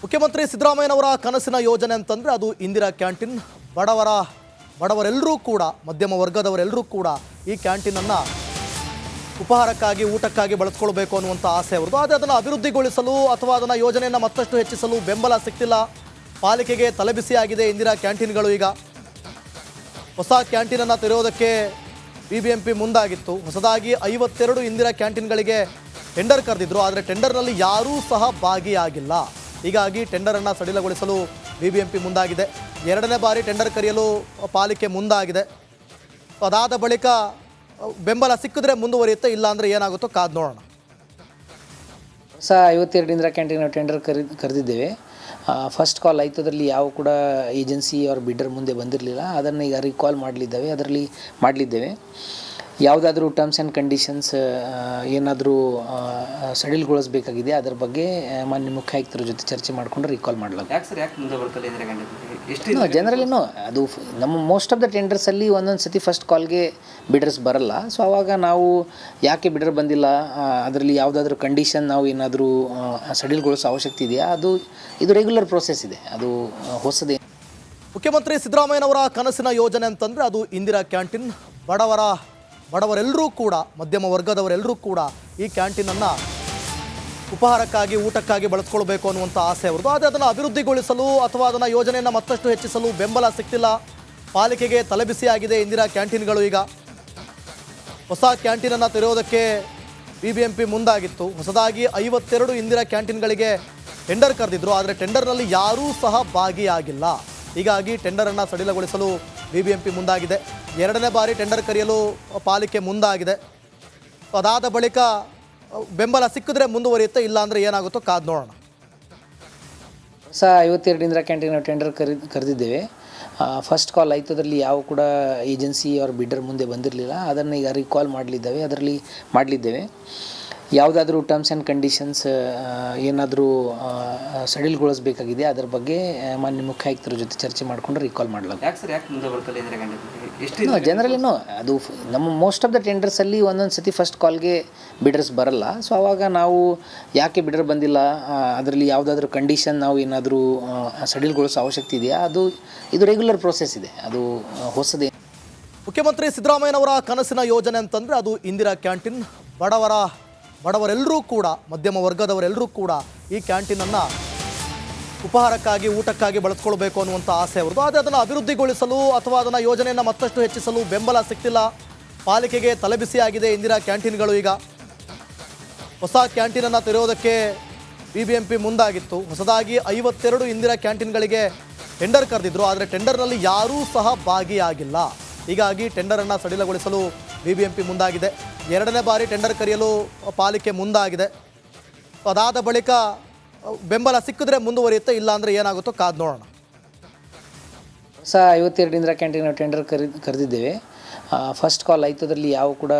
ಮುಖ್ಯಮಂತ್ರಿ ಸಿದ್ದರಾಮಯ್ಯನವರ ಕನಸಿನ ಯೋಜನೆ ಅಂತಂದರೆ ಅದು ಇಂದಿರಾ ಕ್ಯಾಂಟೀನ್. ಬಡವರೆಲ್ಲರೂ ಕೂಡ, ಮಧ್ಯಮ ವರ್ಗದವರೆಲ್ಲರೂ ಕೂಡ ಈ ಕ್ಯಾಂಟೀನನ್ನು ಉಪಹಾರಕ್ಕಾಗಿ, ಊಟಕ್ಕಾಗಿ ಬಳಸ್ಕೊಳ್ಬೇಕು ಅನ್ನುವಂಥ ಆಸೆ ಅವ್ರದ್ದು. ಆದರೆ ಅದನ್ನು ಅಭಿವೃದ್ಧಿಗೊಳಿಸಲು ಅಥವಾ ಅದನ್ನು ಯೋಜನೆಯನ್ನು ಮತ್ತಷ್ಟು ಹೆಚ್ಚಿಸಲು ಬೆಂಬಲ ಸಿಗ್ತಿಲ್ಲ. ಪಾಲಿಕೆಗೆ ತಲೆಬಿಸಿಯಾಗಿದೆ ಇಂದಿರಾ ಕ್ಯಾಂಟೀನ್ಗಳು. ಈಗ ಹೊಸ ಕ್ಯಾಂಟೀನನ್ನು ತೆರೆಯೋದಕ್ಕೆ BBMP ಮುಂದಾಗಿತ್ತು. ಹೊಸದಾಗಿ 52 ಇಂದಿರಾ ಕ್ಯಾಂಟೀನ್ಗಳಿಗೆ ಟೆಂಡರ್ ಕರೆದಿದ್ರು. ಆದರೆ ಟೆಂಡರ್ನಲ್ಲಿ ಯಾರೂ ಸಹ ಭಾಗಿಯಾಗಿಲ್ಲ. ಹೀಗಾಗಿ ಟೆಂಡರನ್ನು ಸಡಿಲಗೊಳಿಸಲು BBMP ಮುಂದಾಗಿದೆ. ಎರಡನೇ ಬಾರಿ ಟೆಂಡರ್ ಕರೆಯಲು ಪಾಲಿಕೆ ಮುಂದಾಗಿದೆ. ಅದಾದ ಬಳಿಕ ಬೆಂಬಲ ಸಿಕ್ಕಿದ್ರೆ ಮುಂದುವರಿಯುತ್ತೆ, ಇಲ್ಲ ಅಂದರೆ ಏನಾಗುತ್ತೋ ಕಾದು ನೋಡೋಣ. ಹೊಸ 52 ಇಂದಿರಾ ಕ್ಯಾಂಟೀನ್ ಟೆಂಡರ್ ಕರೆದಿದ್ದೇವೆ. ಫಸ್ಟ್ ಕಾಲ್ ಆಯಿತು. ಅದರಲ್ಲಿ ಯಾವ ಕೂಡ ಏಜೆನ್ಸಿ ಅವ್ರ ಬಿಡ್ಡರ್ ಮುಂದೆ ಬಂದಿರಲಿಲ್ಲ. ಅದನ್ನು ಈಗ ರೀಕಾಲ್ ಮಾಡಲಿದ್ದೇವೆ. ಯಾವುದಾದ್ರೂ ಟರ್ಮ್ಸ್ ಆ್ಯಂಡ್ ಕಂಡೀಷನ್ಸ್ ಏನಾದರೂ ಸಡಿಲಗೊಳಿಸಬೇಕಾಗಿದೆ, ಅದರ ಬಗ್ಗೆ ಮಾನ್ಯ ಮುಖ್ಯ ಆಯುಕ್ತರ ಜೊತೆ ಚರ್ಚೆ ಮಾಡಿಕೊಂಡು ರೀಕಾಲ್ ಮಾಡಲಾಗುತ್ತೆ. ಜನರಲ್ಲಿನೂ ಅದು ನಮ್ಮ ಮೋಸ್ಟ್ ಆಫ್ ದ ಟೆಂಡರ್ಸಲ್ಲಿ ಒಂದೊಂದು ಸತಿ ಫಸ್ಟ್ ಕಾಲ್ಗೆ ಬಿಡರ್ಸ್ ಬರಲ್ಲ. ಸೊ ಆವಾಗ ನಾವು ಯಾಕೆ ಬಿಡರ್ ಬಂದಿಲ್ಲ, ಅದರಲ್ಲಿ ಯಾವುದಾದ್ರೂ ಕಂಡೀಷನ್ ನಾವು ಏನಾದರೂ ಸಡಿಲಗೊಳಿಸೋ ಅವಶ್ಯಕತೆ ಇದೆಯಾ, ಇದು ರೆಗ್ಯುಲರ್ ಪ್ರೋಸೆಸ್ ಇದೆ, ಅದು ಹೊಸದೇ. ಮುಖ್ಯಮಂತ್ರಿ ಸಿದ್ದರಾಮಯ್ಯನವರ ಕನಸಿನ ಯೋಜನೆ ಅಂತಂದರೆ ಅದು ಇಂದಿರಾ ಕ್ಯಾಂಟೀನ್. ಬಡವರೆಲ್ಲರೂ ಕೂಡ, ಮಧ್ಯಮ ವರ್ಗದವರೆಲ್ಲರೂ ಕೂಡ ಈ ಕ್ಯಾಂಟೀನನ್ನು ಉಪಹಾರಕ್ಕಾಗಿ, ಊಟಕ್ಕಾಗಿ ಬಳಸ್ಕೊಳ್ಬೇಕು ಅನ್ನುವಂಥ ಆಸೆ ಅವ್ರದ್ದು. ಆದರೆ ಅದನ್ನು ಅಭಿವೃದ್ಧಿಗೊಳಿಸಲು ಅಥವಾ ಅದನ್ನು ಯೋಜನೆಯನ್ನು ಮತ್ತಷ್ಟು ಹೆಚ್ಚಿಸಲು ಬೆಂಬಲ ಸಿಗ್ತಿಲ್ಲ. ಪಾಲಿಕೆಗೆ ತಲೆಬಿಸಿಯಾಗಿದೆ ಇಂದಿರಾ ಕ್ಯಾಂಟೀನ್ಗಳು. ಈಗ ಹೊಸ ಕ್ಯಾಂಟೀನನ್ನು ತೆರೆಯೋದಕ್ಕೆ BBMP ಮುಂದಾಗಿತ್ತು. ಹೊಸದಾಗಿ 52 ಇಂದಿರಾ ಕ್ಯಾಂಟೀನ್ಗಳಿಗೆ ಟೆಂಡರ್ ಕರೆದಿದ್ರು. ಆದರೆ ಟೆಂಡರ್ನಲ್ಲಿ ಯಾರೂ ಸಹ ಭಾಗಿಯಾಗಿಲ್ಲ. ಹೀಗಾಗಿ ಟೆಂಡರನ್ನು ಸಡಿಲಗೊಳಿಸಲು BBMP ಮುಂದಾಗಿದೆ. ಎರಡನೇ ಬಾರಿ ಟೆಂಡರ್ ಕರೆಯಲು ಪಾಲಿಕೆ ಮುಂದಾಗಿದೆ. ಅದಾದ ಬಳಿಕ ಬೆಂಬಲ ಸಿಕ್ಕಿದ್ರೆ ಮುಂದುವರಿಯುತ್ತೆ, ಇಲ್ಲ ಅಂದರೆ ಏನಾಗುತ್ತೋ ಕಾದು ನೋಡೋಣ. ಹೊಸ 52 ಇಂದಿರಾ ಕ್ಯಾಂಟೀನ್ ಟೆಂಡರ್ ಕರೆದಿದ್ದೇವೆ. ಫಸ್ಟ್ ಕಾಲ್ ಆಯಿತು. ಅದರಲ್ಲಿ ಯಾವ ಕೂಡ ಏಜೆನ್ಸಿ ಅವ್ರ ಬಿಡ್ಡರ್ ಮುಂದೆ ಬಂದಿರಲಿಲ್ಲ. ಅದನ್ನು ಈಗ ರೀಕಾಲ್ ಮಾಡಲಿದ್ದೇವೆ. ಯಾವುದಾದ್ರೂ ಟರ್ಮ್ಸ್ ಆ್ಯಂಡ್ ಕಂಡೀಷನ್ಸ್ ಏನಾದರೂ ಸಡಿಲಗೊಳಿಸಬೇಕಾಗಿದೆ, ಅದರ ಬಗ್ಗೆ ಮಾನ್ಯ ಮುಖ್ಯ ಆಯುಕ್ತರ ಜೊತೆ ಚರ್ಚೆ ಮಾಡಿಕೊಂಡು ರೀಕಾಲ್ ಮಾಡಲಾಗುತ್ತೆ. ಜನರಲ್ಲಿನೂ ಅದು ನಮ್ಮ ಮೋಸ್ಟ್ ಆಫ್ ದ ಟೆಂಡರ್ಸಲ್ಲಿ ಒಂದೊಂದು ಸತಿ ಫಸ್ಟ್ ಕಾಲ್ಗೆ ಬಿಡರ್ಸ್ ಬರಲ್ಲ. ಸೊ ಆವಾಗ ನಾವು ಯಾಕೆ ಬಿಡರ್ ಬಂದಿಲ್ಲ, ಅದರಲ್ಲಿ ಯಾವುದಾದ್ರೂ ಕಂಡೀಷನ್ ನಾವು ಏನಾದರೂ ಸಡಿಲಗೊಳಿಸೋ ಅವಶ್ಯಕತೆ ಇದೆಯಾ, ಇದು ರೆಗ್ಯುಲರ್ ಪ್ರೋಸೆಸ್ ಇದೆ, ಅದು ಹೊಸದೇ. ಮುಖ್ಯಮಂತ್ರಿ ಸಿದ್ದರಾಮಯ್ಯನವರ ಕನಸಿನ ಯೋಜನೆ ಅಂತಂದರೆ ಅದು ಇಂದಿರಾ ಕ್ಯಾಂಟೀನ್. ಬಡವರೆಲ್ಲರೂ ಕೂಡ, ಮಧ್ಯಮ ವರ್ಗದವರೆಲ್ಲರೂ ಕೂಡ ಈ ಕ್ಯಾಂಟೀನನ್ನು ಉಪಹಾರಕ್ಕಾಗಿ, ಊಟಕ್ಕಾಗಿ ಬಳಸ್ಕೊಳ್ಬೇಕು ಅನ್ನುವಂಥ ಆಸೆ ಅವ್ರದ್ದು. ಆದರೆ ಅದನ್ನು ಅಭಿವೃದ್ಧಿಗೊಳಿಸಲು ಅಥವಾ ಅದನ್ನು ಯೋಜನೆಯನ್ನು ಮತ್ತಷ್ಟು ಹೆಚ್ಚಿಸಲು ಬೆಂಬಲ ಸಿಗ್ತಿಲ್ಲ. ಪಾಲಿಕೆಗೆ ತಲೆಬಿಸಿಯಾಗಿದೆ ಇಂದಿರಾ ಕ್ಯಾಂಟೀನ್ಗಳು. ಈಗ ಹೊಸ ಕ್ಯಾಂಟೀನನ್ನು ತೆರೆಯೋದಕ್ಕೆ BBMP ಮುಂದಾಗಿತ್ತು. ಹೊಸದಾಗಿ 52 ಇಂದಿರಾ ಕ್ಯಾಂಟೀನ್ಗಳಿಗೆ ಟೆಂಡರ್ ಕರೆದಿದ್ರು. ಆದರೆ ಟೆಂಡರ್ನಲ್ಲಿ ಯಾರೂ ಸಹ ಭಾಗಿಯಾಗಿಲ್ಲ. ಹೀಗಾಗಿ ಟೆಂಡರನ್ನು ಸಡಿಲಗೊಳಿಸಲು BBMP ಮುಂದಾಗಿದೆ. ಎರಡನೇ ಬಾರಿ ಟೆಂಡರ್ ಕರೆಯಲು ಪಾಲಿಕೆ ಮುಂದಾಗಿದೆ. ಅದಾದ ಬಳಿಕ ಬೆಂಬಲ ಸಿಕ್ಕಿದ್ರೆ ಮುಂದುವರಿಯುತ್ತೆ, ಇಲ್ಲ ಅಂದರೆ ಏನಾಗುತ್ತೋ ಕಾದು ನೋಡೋಣ. ಹೊಸ 52 ಇಂದಿರಾ ಕ್ಯಾಂಟೀನ್ ಟೆಂಡರ್ ಕರೆದಿದ್ದೇವೆ. ಫಸ್ಟ್ ಕಾಲ್ ಆಯಿತು. ಅದರಲ್ಲಿ ಯಾವ ಕೂಡ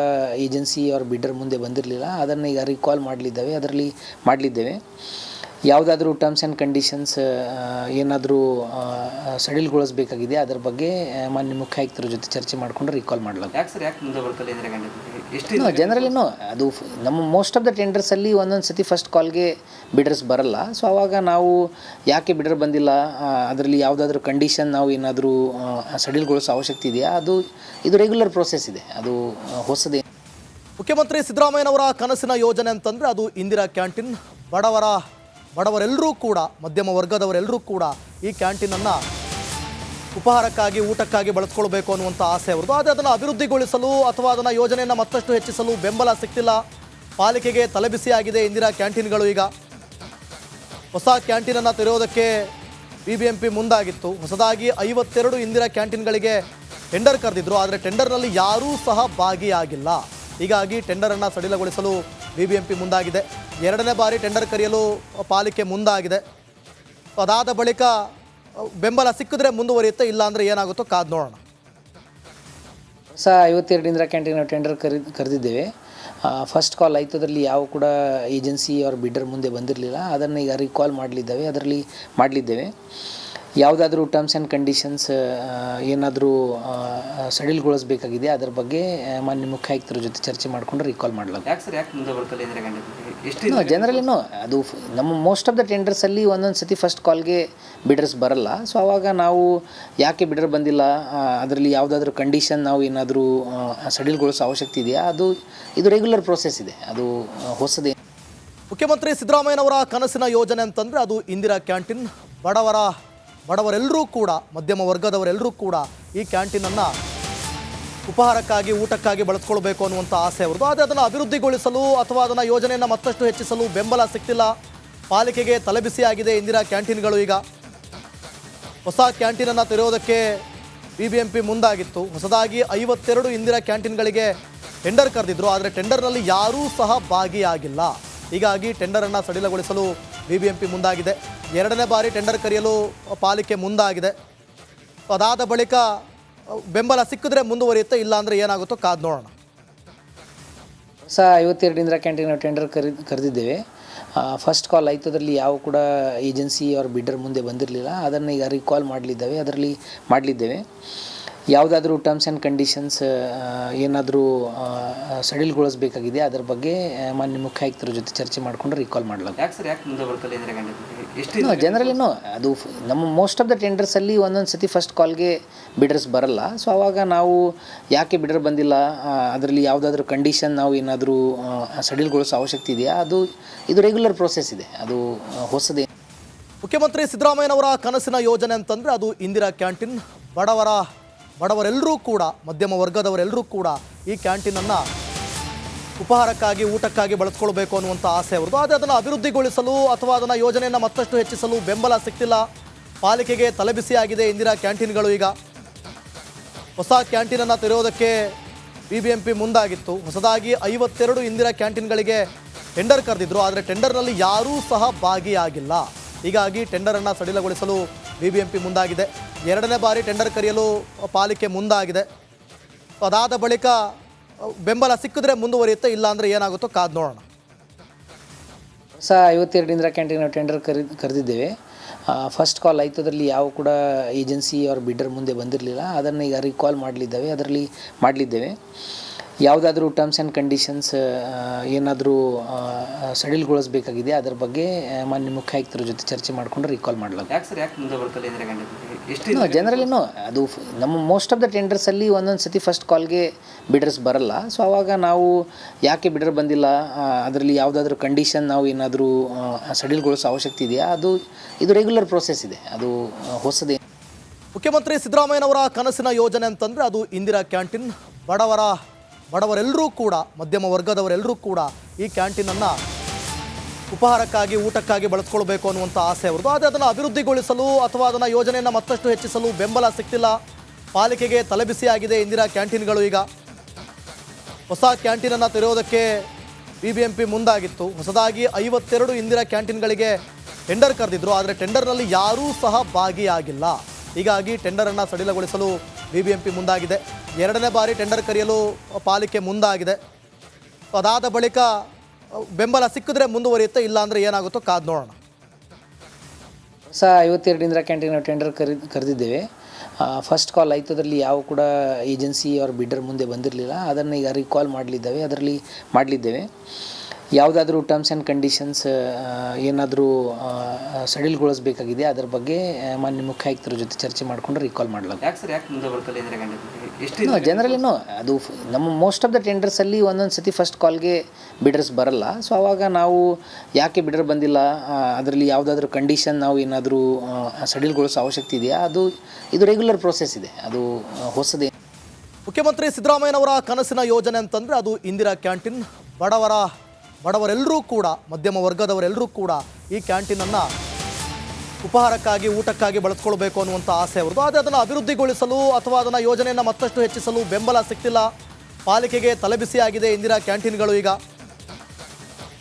ಏಜೆನ್ಸಿ ಅವ್ರ ಬಿಡ್ಡರ್ ಮುಂದೆ ಬಂದಿರಲಿಲ್ಲ. ಅದನ್ನು ಈಗ ರೀಕಾಲ್ ಮಾಡಲಿದ್ದೇವೆ. ಯಾವುದಾದ್ರೂ ಟರ್ಮ್ಸ್ ಆ್ಯಂಡ್ ಕಂಡೀಷನ್ಸ್ ಏನಾದರೂ ಸಡಿಲಗೊಳಿಸಬೇಕಾಗಿದೆ, ಅದರ ಬಗ್ಗೆ ಮಾನ್ಯ ಮುಖ್ಯ ಆಯುಕ್ತರ ಜೊತೆ ಚರ್ಚೆ ಮಾಡಿಕೊಂಡು ರೀಕಾಲ್ ಮಾಡಲಾಗುತ್ತೆ. ಜನರಲ್ಲಿನೂ ಅದು ನಮ್ಮ ಮೋಸ್ಟ್ ಆಫ್ ದ ಟೆಂಡರ್ಸಲ್ಲಿ ಒಂದೊಂದು ಸತಿ ಫಸ್ಟ್ ಕಾಲ್ಗೆ ಬಿಡರ್ಸ್ ಬರಲ್ಲ. ಸೊ ಆವಾಗ ನಾವು ಯಾಕೆ ಬಿಡರ್ ಬಂದಿಲ್ಲ, ಅದರಲ್ಲಿ ಯಾವುದಾದ್ರೂ ಕಂಡೀಷನ್ ನಾವು ಏನಾದರೂ ಸಡಿಲಗೊಳಿಸೋ ಅವಶ್ಯಕತೆ ಇದೆಯಾ, ಇದು ರೆಗ್ಯುಲರ್ ಪ್ರೋಸೆಸ್ ಇದೆ, ಅದು ಹೊಸದೇ. ಮುಖ್ಯಮಂತ್ರಿ ಸಿದ್ದರಾಮಯ್ಯನವರ ಕನಸಿನ ಯೋಜನೆ ಅಂತಂದರೆ ಅದು ಇಂದಿರಾ ಕ್ಯಾಂಟೀನ್. ಬಡವರೆಲ್ಲರೂ ಕೂಡ, ಮಧ್ಯಮ ವರ್ಗದವರೆಲ್ಲರೂ ಕೂಡ ಈ ಕ್ಯಾಂಟೀನನ್ನು ಉಪಹಾರಕ್ಕಾಗಿ, ಊಟಕ್ಕಾಗಿ ಬಳಸ್ಕೊಳ್ಬೇಕು ಅನ್ನುವಂಥ ಆಸೆ ಅವ್ರದ್ದು. ಆದರೆ ಅದನ್ನು ಅಭಿವೃದ್ಧಿಗೊಳಿಸಲು ಅಥವಾ ಅದನ್ನು ಯೋಜನೆಯನ್ನು ಮತ್ತಷ್ಟು ಹೆಚ್ಚಿಸಲು ಬೆಂಬಲ ಸಿಗ್ತಿಲ್ಲ. ಪಾಲಿಕೆಗೆ ತಲೆಬಿಸಿಯಾಗಿದೆ ಇಂದಿರಾ ಕ್ಯಾಂಟೀನ್ಗಳು. ಈಗ ಹೊಸ ಕ್ಯಾಂಟೀನನ್ನು ತೆರೆಯೋದಕ್ಕೆ BBMP ಮುಂದಾಗಿತ್ತು. ಹೊಸದಾಗಿ 52 ಇಂದಿರಾ ಕ್ಯಾಂಟೀನ್ಗಳಿಗೆ ಟೆಂಡರ್ ಕರೆದಿದ್ರು. ಆದರೆ ಟೆಂಡರ್ನಲ್ಲಿ ಯಾರೂ ಸಹ ಭಾಗಿಯಾಗಿಲ್ಲ. ಹೀಗಾಗಿ ಟೆಂಡರನ್ನು ಸಡಿಲಗೊಳಿಸಲು BBMP ಮುಂದಾಗಿದೆ. ಎರಡನೇ ಬಾರಿ ಟೆಂಡರ್ ಕರೆಯಲು ಪಾಲಿಕೆ ಮುಂದಾಗಿದೆ. ಅದಾದ ಬಳಿಕ ಬೆಂಬಲ ಸಿಕ್ಕಿದ್ರೆ ಮುಂದುವರಿಯುತ್ತೆ, ಇಲ್ಲ ಅಂದರೆ ಏನಾಗುತ್ತೋ ಕಾದು ನೋಡೋಣ. ಹೊಸ 52 ಇಂದಿರಾ ಕ್ಯಾಂಟೀನ್ ಟೆಂಡರ್ ಕರೆದಿದ್ದೇವೆ. ಫಸ್ಟ್ ಕಾಲ್ ಆಯಿತು. ಅದರಲ್ಲಿ ಯಾವ ಕೂಡ ಏಜೆನ್ಸಿ ಅವ್ರ ಬಿಡ್ಡರ್ ಮುಂದೆ ಬಂದಿರಲಿಲ್ಲ. ಅದನ್ನು ಈಗ ರೀಕಾಲ್ ಮಾಡಲಿದ್ದೇವೆ. ಯಾವುದಾದ್ರೂ ಟರ್ಮ್ಸ್ ಆ್ಯಂಡ್ ಕಂಡೀಷನ್ಸ್ ಏನಾದರೂ ಸಡಿಲಗೊಳಿಸಬೇಕಾಗಿದೆ ಅದರ ಬಗ್ಗೆ ಮಾನ್ಯ ಮುಖ್ಯ ಆಯುಕ್ತರ ಜೊತೆ ಚರ್ಚೆ ಮಾಡಿಕೊಂಡು ರೀಕಾಲ್ ಮಾಡಲಾಗುತ್ತೆ. ಯಾಕೆ ಸರ್ ಯಾಕೆ ಮುಂದೆ ಬರ್ತಾರೆ ಇಂದಿರಾ ಕ್ಯಾಂಟೀನ್ ಎಷ್ಟು ಜನರಲಿನೂ ಅದು ನಮ್ಮ ಮೋಸ್ಟ್ ಆಫ್ ದ ಟೆಂಡರ್ಸಲ್ಲಿ ಒಂದೊಂದು ಸತಿ ಫಸ್ಟ್ ಕಾಲ್ಗೆ ಬಿಡರ್ಸ್ ಬರಲ್ಲ. ಸೊ ಆವಾಗ ನಾವು ಯಾಕೆ ಬಿಡರ್ ಬಂದಿಲ್ಲ, ಅದರಲ್ಲಿ ಯಾವುದಾದ್ರೂ ಕಂಡೀಷನ್ ನಾವು ಏನಾದರೂ ಸಡಿಲಗೊಳಿಸೋ ಅವಶ್ಯಕತೆ ಇದೆಯಾ, ಇದು ರೆಗ್ಯುಲರ್ ಪ್ರೋಸೆಸ್ ಇದೆ, ಅದು ಹೊಸದೇ. ಮುಖ್ಯಮಂತ್ರಿ ಸಿದ್ದರಾಮಯ್ಯನವರ ಕನಸಿನ ಯೋಜನೆ ಅಂತಂದರೆ ಅದು ಇಂದಿರಾ ಕ್ಯಾಂಟೀನ್. ಬಡವರೆಲ್ಲರೂ ಕೂಡ, ಮಧ್ಯಮ ವರ್ಗದವರೆಲ್ಲರೂ ಕೂಡ ಈ ಕ್ಯಾಂಟೀನನ್ನು ಉಪಹಾರಕ್ಕಾಗಿ, ಊಟಕ್ಕಾಗಿ ಬಳಸ್ಕೊಳ್ಬೇಕು ಅನ್ನುವಂಥ ಆಸೆ ಅವ್ರದ್ದು. ಆದರೆ ಅದನ್ನು ಅಭಿವೃದ್ಧಿಗೊಳಿಸಲು ಅಥವಾ ಅದನ್ನು ಯೋಜನೆಯನ್ನು ಮತ್ತಷ್ಟು ಹೆಚ್ಚಿಸಲು ಬೆಂಬಲ ಸಿಗ್ತಿಲ್ಲ. ಪಾಲಿಕೆಗೆ ತಲೆಬಿಸಿ ಆಗಿದೆ ಇಂದಿರಾ ಕ್ಯಾಂಟೀನ್ಗಳು. ಈಗ ಹೊಸ ಕ್ಯಾಂಟೀನನ್ನು ತೆರೆಯೋದಕ್ಕೆ BBMP ಮುಂದಾಗಿತ್ತು. ಹೊಸದಾಗಿ 52 ಇಂದಿರಾ ಕ್ಯಾಂಟೀನ್ಗಳಿಗೆ ಟೆಂಡರ್ ಕರೆದಿದ್ರು. ಆದರೆ ಟೆಂಡರ್ನಲ್ಲಿ ಯಾರೂ ಸಹ ಭಾಗಿಯಾಗಿಲ್ಲ. ಹೀಗಾಗಿ ಟೆಂಡರನ್ನು ಸಡಿಲಗೊಳಿಸಲು BBMP ಮುಂದಾಗಿದೆ. 2ನೇ ಬಾರಿ ಟೆಂಡರ್ ಕರೆಯಲು ಪಾಲಿಕೆ ಮುಂದಾಗಿದೆ. ಅದಾದ ಬಳಿಕ ಬೆಂಬಲ ಸಿಕ್ಕಿದ್ರೆ ಮುಂದುವರಿಯುತ್ತೆ, ಇಲ್ಲ ಅಂದರೆ ಏನಾಗುತ್ತೋ ಕಾದು ನೋಡೋಣ. ಹೊಸ 52 ಇಂದಿರಾ ಕ್ಯಾಂಟೀನ್ ಟೆಂಡರ್ ಕರೆದಿದ್ದೇವೆ. ಫಸ್ಟ್ ಕಾಲ್ ಆಯಿತು. ಅದರಲ್ಲಿ ಯಾವ ಕೂಡ ಏಜೆನ್ಸಿ ಅವ್ರ ಬಿಡ್ಡರ್ ಮುಂದೆ ಬಂದಿರಲಿಲ್ಲ. ಅದನ್ನು ಈಗ ರೀಕಾಲ್ ಮಾಡಲಿದ್ದೇವೆ. ಯಾವುದಾದ್ರೂ ಟರ್ಮ್ಸ್ ಆ್ಯಂಡ್ ಕಂಡೀಷನ್ಸ್ ಏನಾದರೂ ಸಡಿಲಗೊಳಿಸಬೇಕಾಗಿದೆ ಅದರ ಬಗ್ಗೆ ಮಾನ್ಯ ಮುಖ್ಯ ಆಯುಕ್ತರ ಜೊತೆ ಚರ್ಚೆ ಮಾಡಿಕೊಂಡು ರೀಕಾಲ್ ಮಾಡಲಾಗುತ್ತೆ. ಯಾಕೆ ಸರ್ ಯಾಕೆ ಮುಂದೆ ಬರ್ತಾರೆ ಇಂದಿರಾ ಕ್ಯಾಂಟೀನ್ ಎಷ್ಟು ಜನರಲಿನೂ ಅದು ನಮ್ಮ ಮೋಸ್ಟ್ ಆಫ್ ದ ಟೆಂಡರ್ಸಲ್ಲಿ ಒಂದೊಂದು ಸತಿ ಫಸ್ಟ್ ಕಾಲ್ಗೆ ಬಿಡರ್ಸ್ ಬರಲ್ಲ. ಸೊ ಆವಾಗ ನಾವು ಯಾಕೆ ಬಿಡರ್ ಬಂದಿಲ್ಲ, ಅದರಲ್ಲಿ ಯಾವುದಾದ್ರೂ ಕಂಡೀಷನ್ ನಾವು ಏನಾದರೂ ಸಡಿಲಗೊಳಿಸೋ ಅವಶ್ಯಕತೆ ಇದೆಯಾ, ಇದು ರೆಗ್ಯುಲರ್ ಪ್ರೋಸೆಸ್ ಇದೆ, ಅದು ಹೊಸದೇ. ಮುಖ್ಯಮಂತ್ರಿ ಸಿದ್ದರಾಮಯ್ಯನವರ ಕನಸಿನ ಯೋಜನೆ ಅಂತಂದರೆ ಅದು ಇಂದಿರಾ ಕ್ಯಾಂಟೀನ್. ಬಡವರೆಲ್ಲರೂ ಕೂಡ, ಮಧ್ಯಮ ವರ್ಗದವರೆಲ್ಲರೂ ಕೂಡ ಈ ಕ್ಯಾಂಟೀನನ್ನು ಉಪಹಾರಕ್ಕಾಗಿ, ಊಟಕ್ಕಾಗಿ ಬಳಸ್ಕೊಳ್ಬೇಕು ಅನ್ನುವಂಥ ಆಸೆ ಅವ್ರದ್ದು. ಆದರೆ ಅದನ್ನು ಅಭಿವೃದ್ಧಿಗೊಳಿಸಲು ಅಥವಾ ಅದನ್ನು ಯೋಜನೆಯನ್ನು ಮತ್ತಷ್ಟು ಹೆಚ್ಚಿಸಲು ಬೆಂಬಲ ಸಿಗ್ತಿಲ್ಲ. ಪಾಲಿಕೆಗೆ ತಲೆಬಿಸಿ ಆಗಿದೆ ಇಂದಿರಾ ಕ್ಯಾಂಟೀನ್ಗಳು. ಈಗ ಹೊಸ ಕ್ಯಾಂಟೀನನ್ನು ತೆರೆಯೋದಕ್ಕೆ BBMP ಮುಂದಾಗಿತ್ತು. ಹೊಸದಾಗಿ 52 ಇಂದಿರಾ ಕ್ಯಾಂಟೀನ್ಗಳಿಗೆ ಟೆಂಡರ್ ಕರೆದಿದ್ರು. ಆದರೆ ಟೆಂಡರ್ನಲ್ಲಿ ಯಾರೂ ಸಹ ಭಾಗಿಯಾಗಿಲ್ಲ. ಹೀಗಾಗಿ ಟೆಂಡರನ್ನು ಸಡಿಲಗೊಳಿಸಲು BBMP ಮುಂದಾಗಿದೆ. 2ನೇ ಬಾರಿ ಟೆಂಡರ್ ಕರೆಯಲು ಪಾಲಿಕೆ ಮುಂದಾಗಿದೆ. ಅದಾದ ಬಳಿಕ ಬೆಂಬಲ ಸಿಕ್ಕಿದ್ರೆ ಮುಂದುವರಿಯುತ್ತೆ, ಇಲ್ಲ ಅಂದರೆ ಏನಾಗುತ್ತೋ ಕಾದು ನೋಡೋಣ. ಹೊಸ 52 ಇಂದಿರಾ ಕ್ಯಾಂಟೀನ್ ಟೆಂಡರ್ ಕರೆದಿದ್ದೇವೆ. ಫಸ್ಟ್ ಕಾಲ್ ಆಯಿತು. ಅದರಲ್ಲಿ ಯಾವ ಕೂಡ ಏಜೆನ್ಸಿ ಅವ್ರ ಬಿಡ್ಡರ್ ಮುಂದೆ ಬಂದಿರಲಿಲ್ಲ. ಅದನ್ನು ಈಗ ರೀಕಾಲ್ ಮಾಡಲಿದ್ದೇವೆ. ಯಾವುದಾದ್ರೂ ಟರ್ಮ್ಸ್ ಆ್ಯಂಡ್ ಕಂಡೀಷನ್ಸ್ ಏನಾದರೂ ಸಡಿಲಗೊಳಿಸಬೇಕಾಗಿದೆ ಅದರ ಬಗ್ಗೆ ಮಾನ್ಯ ಮುಖ್ಯ ಆಯುಕ್ತರ ಜೊತೆ ಚರ್ಚೆ ಮಾಡಿಕೊಂಡು ರೀಕಾಲ್ ಮಾಡಲಾಗುತ್ತೆ. ಯಾಕೆ ಸರ್ ಯಾಕೆ ಮುಂದೆ ಬರ್ತಾರೆ ಇಂದಿರಾ ಕ್ಯಾಂಟೀನ್ ಎಷ್ಟು ಜನರಲಿನೂ ಅದು ನಮ್ಮ ಮೋಸ್ಟ್ ಆಫ್ ದ ಟೆಂಡರ್ಸಲ್ಲಿ ಒಂದೊಂದು ಸತಿ ಫಸ್ಟ್ ಕಾಲ್ಗೆ ಬಿಡರ್ಸ್ ಬರಲ್ಲ. ಸೊ ಆವಾಗ ನಾವು ಯಾಕೆ ಬಿಡರ್ ಬಂದಿಲ್ಲ, ಅದರಲ್ಲಿ ಯಾವುದಾದ್ರೂ ಕಂಡೀಷನ್ ನಾವು ಏನಾದರೂ ಸಡಿಲಗೊಳಿಸೋ ಅವಶ್ಯಕತೆ ಇದೆಯಾ, ಇದು ರೆಗ್ಯುಲರ್ ಪ್ರೋಸೆಸ್ ಇದೆ, ಅದು ಹೊಸದೇ. ಮುಖ್ಯಮಂತ್ರಿ ಸಿದ್ದರಾಮಯ್ಯನವರ ಕನಸಿನ ಯೋಜನೆ ಅಂತಂದರೆ ಅದು ಇಂದಿರಾ ಕ್ಯಾಂಟೀನ್. ಬಡವರೆಲ್ಲರೂ ಕೂಡ, ಮಧ್ಯಮ ವರ್ಗದವರೆಲ್ಲರೂ ಕೂಡ ಈ ಕ್ಯಾಂಟೀನನ್ನು ಉಪಹಾರಕ್ಕಾಗಿ, ಊಟಕ್ಕಾಗಿ ಬಳಸ್ಕೊಳ್ಬೇಕು ಅನ್ನುವಂಥ ಆಸೆ ಅವ್ರದ್ದು. ಆದರೆ ಅದನ್ನು ಅಭಿವೃದ್ಧಿಗೊಳಿಸಲು ಅಥವಾ ಅದನ್ನು ಯೋಜನೆಯನ್ನು ಮತ್ತಷ್ಟು ಹೆಚ್ಚಿಸಲು ಬೆಂಬಲ ಸಿಗ್ತಿಲ್ಲ. ಪಾಲಿಕೆಗೆ ತಲೆಬಿಸಿ ಆಗಿದೆ ಇಂದಿರಾ ಕ್ಯಾಂಟೀನ್ಗಳು. ಈಗ ಹೊಸ ಕ್ಯಾಂಟೀನನ್ನು ತೆರೆಯೋದಕ್ಕೆ BBMP ಮುಂದಾಗಿತ್ತು. ಹೊಸದಾಗಿ 52 ಇಂದಿರಾ ಕ್ಯಾಂಟೀನ್ಗಳಿಗೆ ಟೆಂಡರ್ ಕರೆದಿದ್ರು. ಆದರೆ ಟೆಂಡರ್ನಲ್ಲಿ ಯಾರೂ ಸಹ ಭಾಗಿಯಾಗಿಲ್ಲ. ಹೀಗಾಗಿ ಟೆಂಡರನ್ನು ಸಡಿಲಗೊಳಿಸಲು BBMP ಮುಂದಾಗಿದೆ. 2ನೇ ಬಾರಿ ಟೆಂಡರ್ ಕರೆಯಲು ಪಾಲಿಕೆ ಮುಂದಾಗಿದೆ. ಅದಾದ ಬಳಿಕ ಬೆಂಬಲ ಸಿಕ್ಕಿದ್ರೆ ಮುಂದುವರಿಯುತ್ತೆ, ಇಲ್ಲ ಅಂದರೆ ಏನಾಗುತ್ತೋ ಕಾದು ನೋಡೋಣ. ಹೊಸ 52 ಇಂದಿರಾ ಕ್ಯಾಂಟೀನ್ ಟೆಂಡರ್ ಕರೆದಿದ್ದೇವೆ. ಫಸ್ಟ್ ಕಾಲ್ ಆಯಿತು. ಅದರಲ್ಲಿ ಯಾವ ಕೂಡ ಏಜೆನ್ಸಿ ಅವ್ರ ಬಿಡ್ಡರ್ ಮುಂದೆ ಬಂದಿರಲಿಲ್ಲ. ಅದನ್ನು ಈಗ ರೀಕಾಲ್ ಮಾಡಲಿದ್ದೇವೆ. ಯಾವುದಾದ್ರೂ ಟರ್ಮ್ಸ್ ಆ್ಯಂಡ್ ಕಂಡೀಷನ್ಸ್ ಏನಾದರೂ ಸಡಿಲಗೊಳಿಸಬೇಕಾಗಿದೆ ಅದರ ಬಗ್ಗೆ ಮಾನ್ಯ ಮುಖ್ಯ ಆಯುಕ್ತರ ಜೊತೆ ಚರ್ಚೆ ಮಾಡಿಕೊಂಡು ರೀಕಾಲ್ ಮಾಡಲಾಗುತ್ತೆ. ಯಾಕೆ ಸರ್ ಯಾಕೆ ಮುಂದೆ ಬರ್ತಾರೆ ಇಂದಿರಾ ಕ್ಯಾಂಟೀನ್ ಎಷ್ಟು ಜನರಲಿನೂ ಅದು ನಮ್ಮ ಮೋಸ್ಟ್ ಆಫ್ ದ ಟೆಂಡರ್ಸಲ್ಲಿ ಒಂದೊಂದು ಸತಿ ಫಸ್ಟ್ ಕಾಲ್ಗೆ ಬಿಡರ್ಸ್ ಬರಲ್ಲ. ಸೊ ಆವಾಗ ನಾವು ಯಾಕೆ ಬಿಡರ್ ಬಂದಿಲ್ಲ, ಅದರಲ್ಲಿ ಯಾವುದಾದ್ರೂ ಕಂಡೀಷನ್ ನಾವು ಏನಾದರೂ ಸಡಿಲಗೊಳಿಸೋ ಅವಶ್ಯಕತೆ ಇದೆಯಾ, ಇದು ರೆಗ್ಯುಲರ್ ಪ್ರೋಸೆಸ್ ಇದೆ, ಅದು ಹೊಸದೇ. ಮುಖ್ಯಮಂತ್ರಿ ಸಿದ್ದರಾಮಯ್ಯನವರ ಕನಸಿನ ಯೋಜನೆ ಅಂತಂದರೆ ಅದು ಇಂದಿರಾ ಕ್ಯಾಂಟೀನ್. ಬಡವರೆಲ್ಲರೂ ಕೂಡ, ಮಧ್ಯಮ ವರ್ಗದವರೆಲ್ಲರೂ ಕೂಡ ಈ ಕ್ಯಾಂಟೀನನ್ನು ಉಪಹಾರಕ್ಕಾಗಿ, ಊಟಕ್ಕಾಗಿ ಬಳಸ್ಕೊಳ್ಬೇಕು ಅನ್ನುವಂಥ ಆಸೆ ಅವ್ರದ್ದು. ಆದರೆ ಅದನ್ನು ಅಭಿವೃದ್ಧಿಗೊಳಿಸಲು ಅಥವಾ ಅದನ್ನು ಯೋಜನೆಯನ್ನು ಮತ್ತಷ್ಟು ಹೆಚ್ಚಿಸಲು ಬೆಂಬಲ ಸಿಗ್ತಿಲ್ಲ. ಪಾಲಿಕೆಗೆ ತಲೆಬಿಸಿ ಆಗಿದೆ ಇಂದಿರಾ ಕ್ಯಾಂಟೀನ್ಗಳು. ಈಗ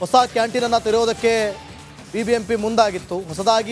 ಹೊಸ ಕ್ಯಾಂಟೀನನ್ನು ತೆರೆಯೋದಕ್ಕೆ BBMP ಮುಂದಾಗಿತ್ತು. ಹೊಸದಾಗಿ